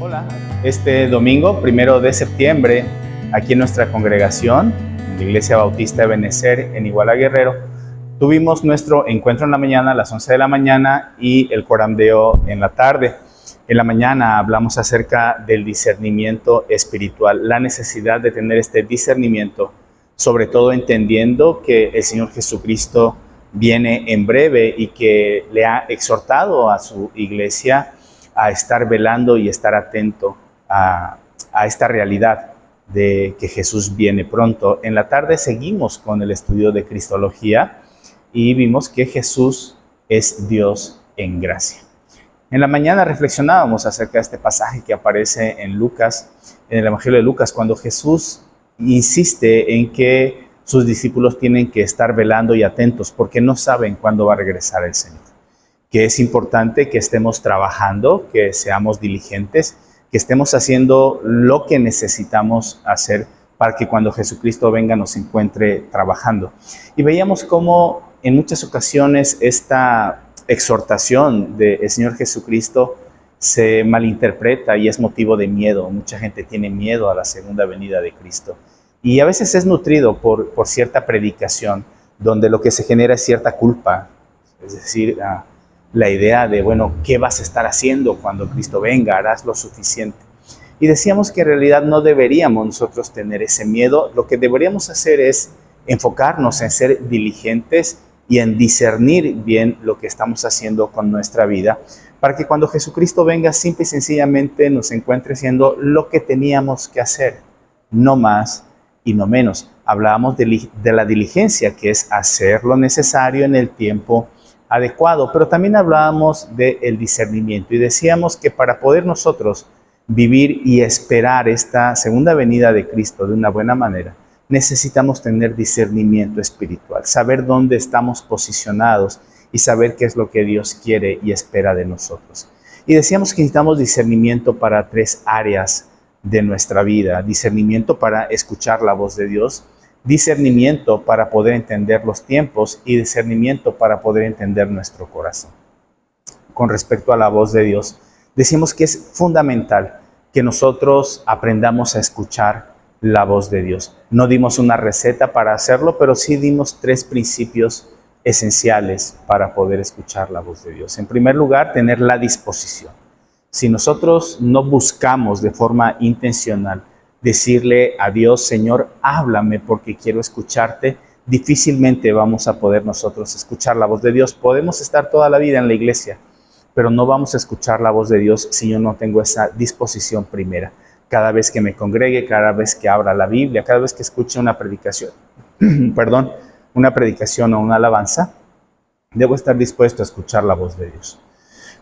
Hola, este domingo, 1 de septiembre, aquí en nuestra congregación, en la Iglesia Bautista de Benecer, en Iguala Guerrero, tuvimos nuestro encuentro en la mañana a las 11 de la mañana y el corandeo en la tarde. En la mañana hablamos acerca del discernimiento espiritual, la necesidad de tener este discernimiento, sobre todo entendiendo que el Señor Jesucristo viene en breve y que le ha exhortado a su iglesia a estar velando y estar atento a esta realidad de que Jesús viene pronto. En la tarde seguimos con el estudio de Cristología y vimos que Jesús es Dios en gracia. En la mañana reflexionábamos acerca de este pasaje que aparece en Lucas, en el Evangelio de Lucas, cuando Jesús insiste en que sus discípulos tienen que estar velando y atentos porque no saben cuándo va a regresar el Señor. Que es importante que estemos trabajando, que seamos diligentes, que estemos haciendo lo que necesitamos hacer para que cuando Jesucristo venga nos encuentre trabajando. Y veíamos cómo en muchas ocasiones esta exhortación del Señor Jesucristo se malinterpreta y es motivo de miedo. Mucha gente tiene miedo a la segunda venida de Cristo. Y a veces es nutrido por cierta predicación, donde lo que se genera es cierta culpa, es decir, la idea de, bueno, ¿qué vas a estar haciendo cuando Cristo venga? ¿Harás lo suficiente? Y decíamos que en realidad no deberíamos nosotros tener ese miedo. Lo que deberíamos hacer es enfocarnos en ser diligentes y en discernir bien lo que estamos haciendo con nuestra vida, para que cuando Jesucristo venga, simple y sencillamente nos encuentre haciendo lo que teníamos que hacer, no más y no menos. Hablábamos de la diligencia, que es hacer lo necesario en el tiempo adecuado, pero también hablábamos del discernimiento y decíamos que para poder nosotros vivir y esperar esta segunda venida de Cristo de una buena manera, necesitamos tener discernimiento espiritual, saber dónde estamos posicionados y saber qué es lo que Dios quiere y espera de nosotros. Y decíamos que necesitamos discernimiento para 3 áreas de nuestra vida: discernimiento para escuchar la voz de Dios, discernimiento para poder entender los tiempos y discernimiento para poder entender nuestro corazón. Con respecto a la voz de Dios, decimos que es fundamental que nosotros aprendamos a escuchar la voz de Dios. No dimos una receta para hacerlo, pero sí dimos 3 principios esenciales para poder escuchar la voz de Dios. En primer lugar, tener la disposición. Si nosotros no buscamos de forma intencional decirle a Dios, Señor, háblame porque quiero escucharte, difícilmente vamos a poder nosotros escuchar la voz de Dios. Podemos estar toda la vida en la iglesia, pero no vamos a escuchar la voz de Dios si yo no tengo esa disposición primera. Cada vez que me congregue, cada vez que abra la Biblia, cada vez que escuche una predicación, una predicación o una alabanza, debo estar dispuesto a escuchar la voz de Dios.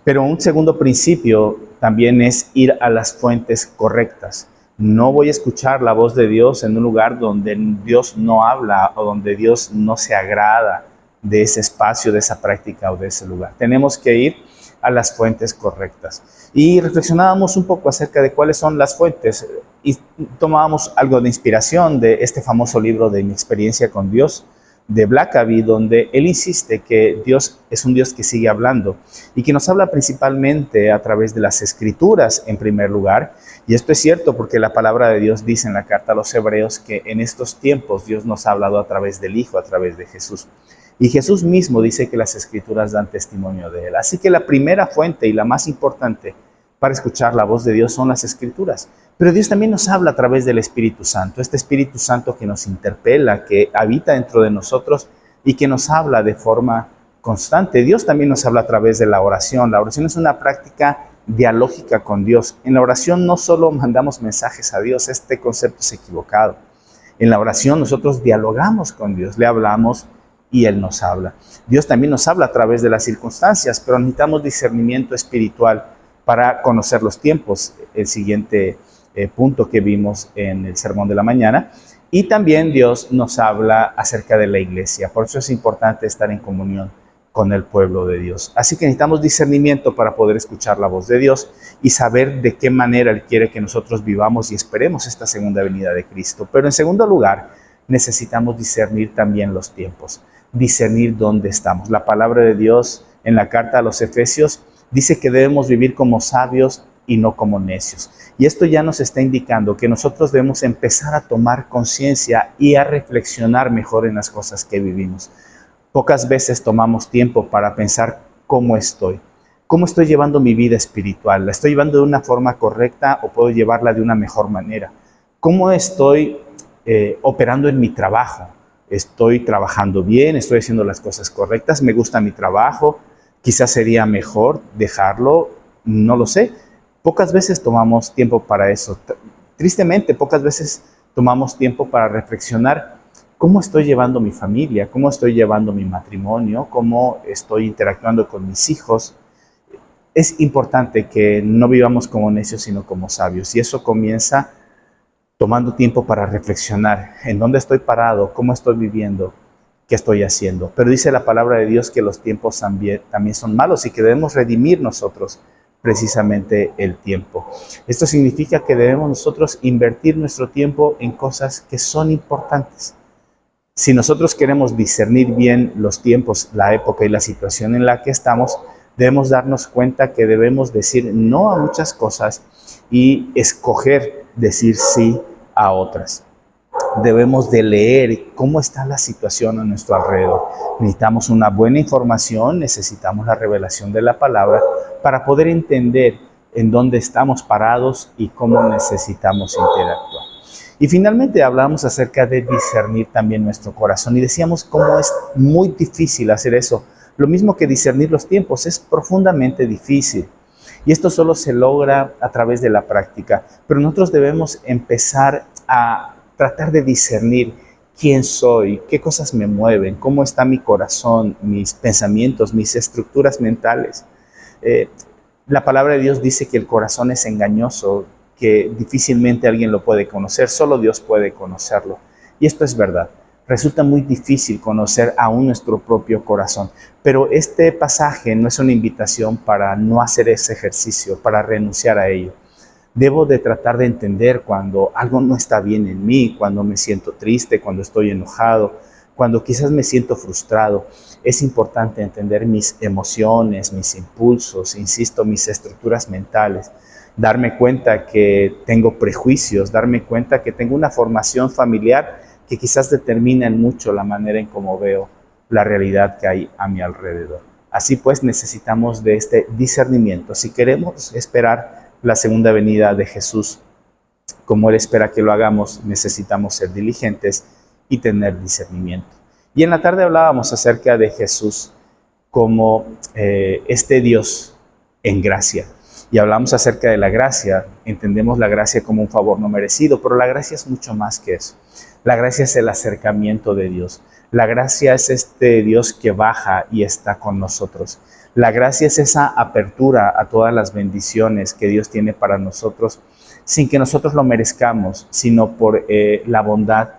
Pero un segundo principio también es ir a las fuentes correctas. No voy a escuchar la voz de Dios en un lugar donde Dios no habla o donde Dios no se agrada de ese espacio, de esa práctica o de ese lugar. Tenemos que ir a las fuentes correctas. Y reflexionábamos un poco acerca de cuáles son las fuentes y tomábamos algo de inspiración de este famoso libro de Mi experiencia con Dios, de Blackaby, donde él insiste que Dios es un Dios que sigue hablando y que nos habla principalmente a través de las Escrituras en primer lugar. Y esto es cierto porque la palabra de Dios dice en la carta a los Hebreos que en estos tiempos Dios nos ha hablado a través del Hijo, a través de Jesús. Y Jesús mismo dice que las Escrituras dan testimonio de Él. Así que la primera fuente y la más importante para escuchar la voz de Dios son las Escrituras. Pero Dios también nos habla a través del Espíritu Santo, este Espíritu Santo que nos interpela, que habita dentro de nosotros y que nos habla de forma constante. Dios también nos habla a través de la oración. La oración es una práctica dialógica con Dios. En la oración no solo mandamos mensajes a Dios, este concepto es equivocado. En la oración nosotros dialogamos con Dios, le hablamos y Él nos habla. Dios también nos habla a través de las circunstancias, pero necesitamos discernimiento espiritual para conocer los tiempos. El siguiente punto que vimos en el sermón de la mañana. Y también Dios nos habla acerca de la iglesia. Por eso es importante estar en comunión con el pueblo de Dios. Así que necesitamos discernimiento para poder escuchar la voz de Dios y saber de qué manera Él quiere que nosotros vivamos y esperemos esta segunda venida de Cristo. Pero en segundo lugar, necesitamos discernir también los tiempos, discernir dónde estamos. La palabra de Dios en la carta a los Efesios dice que debemos vivir como sabios y no como necios. Y esto ya nos está indicando que nosotros debemos empezar a tomar conciencia y a reflexionar mejor en las cosas que vivimos. Pocas veces tomamos tiempo para pensar cómo estoy llevando mi vida espiritual. ¿La estoy llevando de una forma correcta o puedo llevarla de una mejor manera? ¿Cómo estoy operando en mi trabajo? ¿Estoy trabajando bien? ¿Estoy haciendo las cosas correctas? ¿Me gusta mi trabajo? Quizás sería mejor dejarlo, no lo sé. Pocas veces tomamos tiempo para eso. Tristemente, pocas veces tomamos tiempo para reflexionar cómo estoy llevando mi familia, cómo estoy llevando mi matrimonio, cómo estoy interactuando con mis hijos. Es importante que no vivamos como necios, sino como sabios. Y eso comienza tomando tiempo para reflexionar en dónde estoy parado, cómo estoy viviendo, qué estoy haciendo. Pero dice la palabra de Dios que los tiempos también son malos y que debemos redimir nosotros precisamente el tiempo. Esto significa que debemos nosotros invertir nuestro tiempo en cosas que son importantes. Si nosotros queremos discernir bien los tiempos, la época y la situación en la que estamos, debemos darnos cuenta que debemos decir no a muchas cosas y escoger decir sí a otras. Debemos de leer cómo está la situación a nuestro alrededor. Necesitamos una buena información, necesitamos la revelación de la palabra para poder entender en dónde estamos parados y cómo necesitamos interactuar. Y finalmente hablamos acerca de discernir también nuestro corazón y decíamos cómo es muy difícil hacer eso. Lo mismo que discernir los tiempos, es profundamente difícil. Y esto solo se logra a través de la práctica. Pero nosotros debemos empezar a tratar de discernir quién soy, qué cosas me mueven, cómo está mi corazón, mis pensamientos, mis estructuras mentales. La palabra de Dios dice que el corazón es engañoso, que difícilmente alguien lo puede conocer, solo Dios puede conocerlo. Y esto es verdad. Resulta muy difícil conocer aún nuestro propio corazón. Pero este pasaje no es una invitación para no hacer ese ejercicio, para renunciar a ello. Debo de tratar de entender cuando algo no está bien en mí, cuando me siento triste, cuando estoy enojado, cuando quizás me siento frustrado. Es importante entender mis emociones, mis impulsos, insisto, mis estructuras mentales. Darme cuenta que tengo prejuicios, darme cuenta que tengo una formación familiar que quizás determinan mucho la manera en cómo veo la realidad que hay a mi alrededor. Así pues, necesitamos de este discernimiento. Si queremos esperar la segunda venida de Jesús, como Él espera que lo hagamos, necesitamos ser diligentes y tener discernimiento. Y en la tarde hablábamos acerca de Jesús como este Dios en gracia. Y hablamos acerca de la gracia. Entendemos la gracia como un favor no merecido, pero la gracia es mucho más que eso. La gracia es el acercamiento de Dios. La gracia es este Dios que baja y está con nosotros. La gracia es esa apertura a todas las bendiciones que Dios tiene para nosotros, sin que nosotros lo merezcamos, sino por la bondad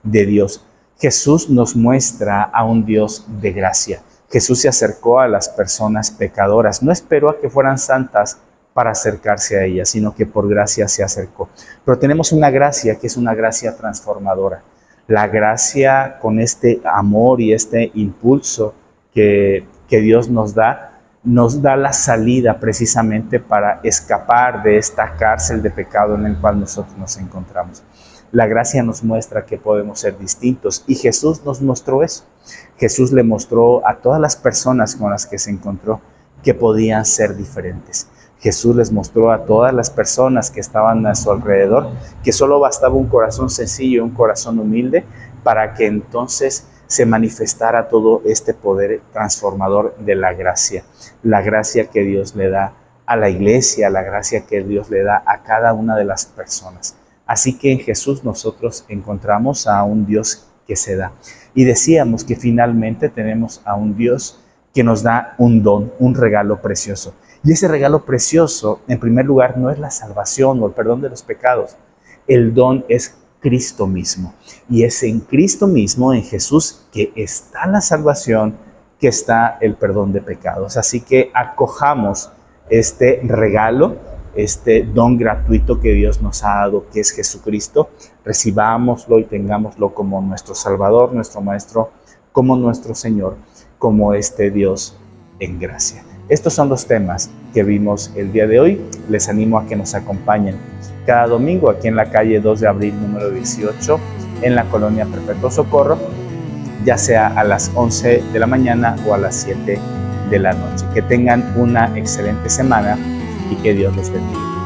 de Dios. Jesús nos muestra a un Dios de gracia. Jesús se acercó a las personas pecadoras. No esperó a que fueran santas para acercarse a ellas, sino que por gracia se acercó. Pero tenemos una gracia que es una gracia transformadora. La gracia con este amor y este impulso que Dios nos da la salida precisamente para escapar de esta cárcel de pecado en la cual nosotros nos encontramos. La gracia nos muestra que podemos ser distintos y Jesús nos mostró eso. Jesús le mostró a todas las personas con las que se encontró que podían ser diferentes. Jesús les mostró a todas las personas que estaban a su alrededor que solo bastaba un corazón sencillo, un corazón humilde, para que entonces se manifestara todo este poder transformador de la gracia que Dios le da a la iglesia, la gracia que Dios le da a cada una de las personas. Así que en Jesús nosotros encontramos a un Dios que se da. Y decíamos que finalmente tenemos a un Dios que nos da un don, un regalo precioso. Y ese regalo precioso, en primer lugar, no es la salvación o el perdón de los pecados. El don es Cristo mismo. Y es en Cristo mismo, en Jesús, que está la salvación, que está el perdón de pecados. Así que acojamos este regalo, este don gratuito que Dios nos ha dado, que es Jesucristo. Recibámoslo y tengámoslo como nuestro Salvador, nuestro Maestro, como nuestro Señor, como este Dios en gracia. Estos son los temas que vimos el día de hoy. Les animo a que nos acompañen cada domingo aquí en la calle 2 de abril número 18 en la colonia Perpetuo Socorro, ya sea a las 11 de la mañana o a las 7 de la noche. Que tengan una excelente semana y que Dios los bendiga.